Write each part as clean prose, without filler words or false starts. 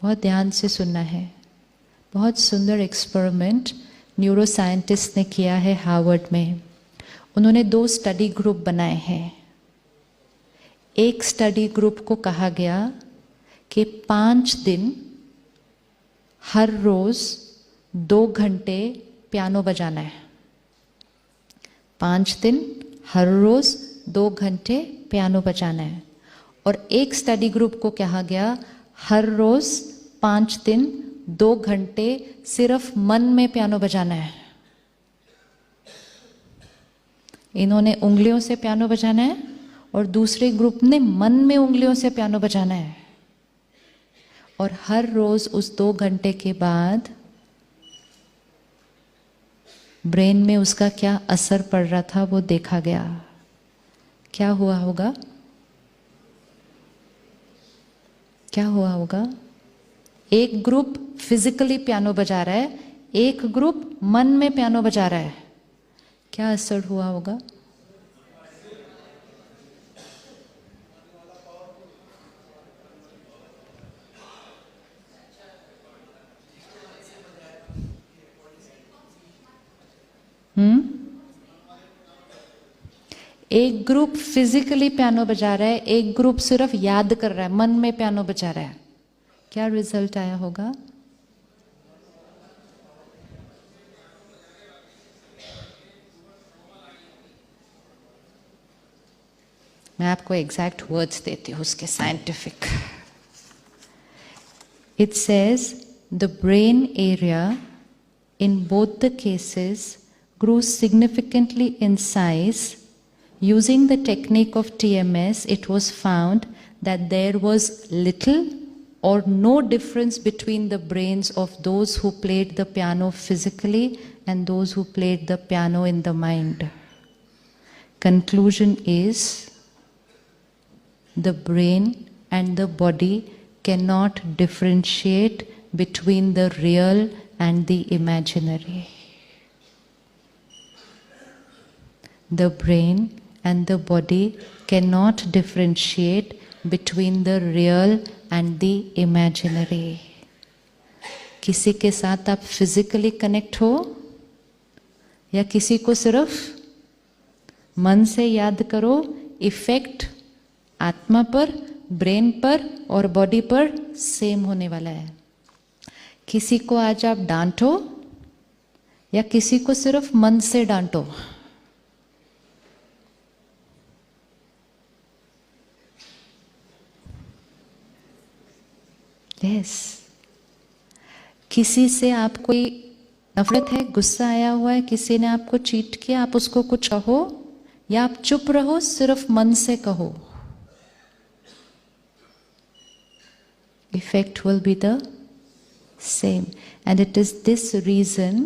बहुत ध्यान से सुनना है। बहुत सुंदर एक्सपेरिमेंट न्यूरो साइंटिस्ट ने किया है हार्वर्ड में। उन्होंने 2 स्टडी ग्रुप बनाए हैं। एक स्टडी ग्रुप को कहा गया कि 5 दिन हर रोज 2 घंटे पियानो बजाना है। 5 दिन हर रोज 2 घंटे पियानो बजाना है। और एक स्टडी ग्रुप को कहा गया हर रोज 5 दिन 2 घंटे सिर्फ मन में पियानो बजाना है। इन्होंने उंगलियों से पियानो बजाना है और दूसरे ग्रुप ने मन में उंगलियों से पियानो बजाना है। और हर रोज उस 2 घंटे के बाद ब्रेन में उसका क्या असर पड़ रहा था वो देखा गया। क्या हुआ होगा? क्या हुआ होगा? एक ग्रुप फिजिकली पियानो बजा रहा है, एक ग्रुप मन में पियानो बजा रहा है। क्या असर हुआ होगा? एक ग्रुप फिजिकली पियानो बजा रहा है, एक ग्रुप सिर्फ याद कर रहा है, मन में पियानो बजा रहा है। क्या रिजल्ट आया होगा? मैं आपको एग्जैक्ट वर्ड्स देती हूँ उसके scientific. It says the brain area in both the cases grew significantly in size. Using the technique of TMS, it was found that there was little or no difference between the brains of those who played the piano physically and those who played the piano in the mind. Conclusion is, the brain and the body cannot differentiate between the real and the imaginary. The brain and the body cannot differentiate between the real and the imaginary. किसी के साथ आप physically connect हो या किसी को सिर्फ मन से याद करो, इफेक्ट आत्मा पर, ब्रेन पर और बॉडी पर सेम होने वाला है। किसी को आज आप डांटो या किसी को सिर्फ मन से डांटो, यस। किसी से आप कोई नफरत है, गुस्सा आया हुआ है, किसी ने आपको चीट किया, आप उसको कुछ कहो या आप चुप रहो, सिर्फ मन से कहो, effect will be the same. And it is this reason,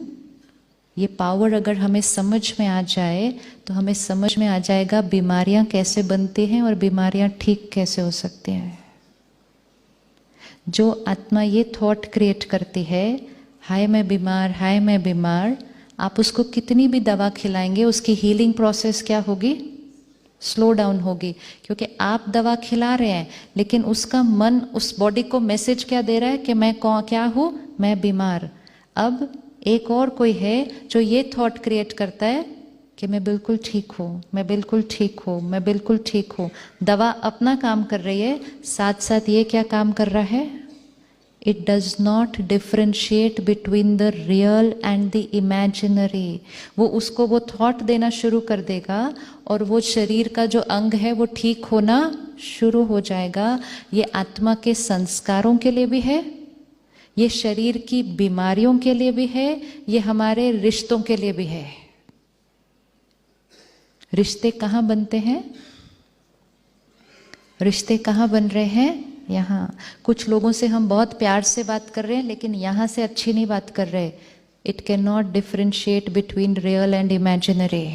ये पावर अगर हमें समझ में आ जाए तो हमें समझ में आ जाएगा बीमारियां कैसे बनती हैं और बीमारियां ठीक कैसे हो सकती हैं। जो आत्मा ये थॉट क्रिएट करती है, हाय मैं बीमार, हाय मैं बीमार, आप उसको कितनी भी दवा खिलाएंगे उसकी हीलिंग प्रोसेस क्या होगी? स्लो डाउन होगी। क्योंकि आप दवा खिला रहे हैं लेकिन उसका मन उस बॉडी को मैसेज क्या दे रहा है कि मैं क्या हूं? मैं बीमार। अब एक और कोई है जो ये थॉट क्रिएट करता है कि मैं बिल्कुल ठीक हूं, मैं बिल्कुल ठीक हूं, मैं बिल्कुल ठीक हूं। दवा अपना काम कर रही है, साथ साथ ये क्या काम कर रहा है? It does not differentiate between the real and the imaginary. वो उसको वो थॉट देना शुरू कर देगा और वो शरीर का जो अंग है वो ठीक होना शुरू हो जाएगा। ये आत्मा के संस्कारों के लिए भी है, ये शरीर की बीमारियों के लिए भी है, ये हमारे रिश्तों के लिए भी है। रिश्ते कहाँ बनते हैं? रिश्ते कहाँ बन रहे हैं? यहाँ। कुछ लोगों से हम बहुत प्यार से बात कर रहे हैं लेकिन यहाँ से अच्छी नहीं बात कर रहे। It can not differentiate between real and imaginary.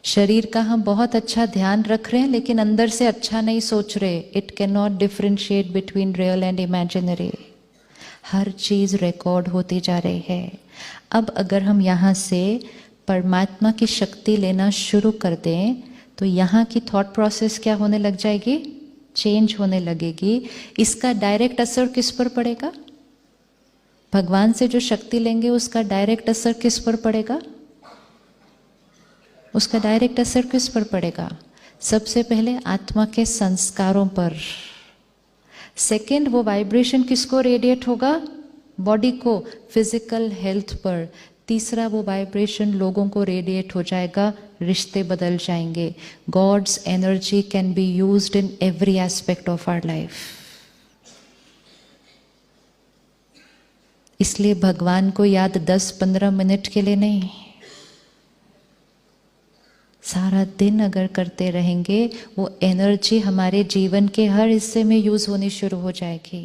शरीर का हम बहुत अच्छा ध्यान रख रहे हैं लेकिन अंदर से अच्छा नहीं सोच रहे। It can not differentiate between real and imaginary. हर चीज रिकॉर्ड होती जा रही है। अब अगर हम यहाँ से परमात्मा की शक्ति लेना शुरू कर दें तो यहाँ की थॉट प्रोसेस क्या होने लग जाएगी? चेंज होने लगेगी, इसका डायरेक्ट असर किस पर पड़ेगा? भगवान से जो शक्ति लेंगे उसका डायरेक्ट असर किस पर पड़ेगा? उसका डायरेक्ट असर किस पर पड़ेगा? सबसे पहले आत्मा के संस्कारों पर। सेकंड, वो वाइब्रेशन किसको रेडिएट होगा? बॉडी को, फिजिकल हेल्थ पर। तीसरा, वो वाइब्रेशन लोगों को रेडिएट हो जाएगा, रिश्ते बदल जाएंगे। God's energy can be used in every aspect of our life. इसलिए भगवान को याद 10-15 मिनट के लिए नहीं, सारा दिन अगर करते रहेंगे वो एनर्जी हमारे जीवन के हर हिस्से में यूज होनी शुरू हो जाएगी।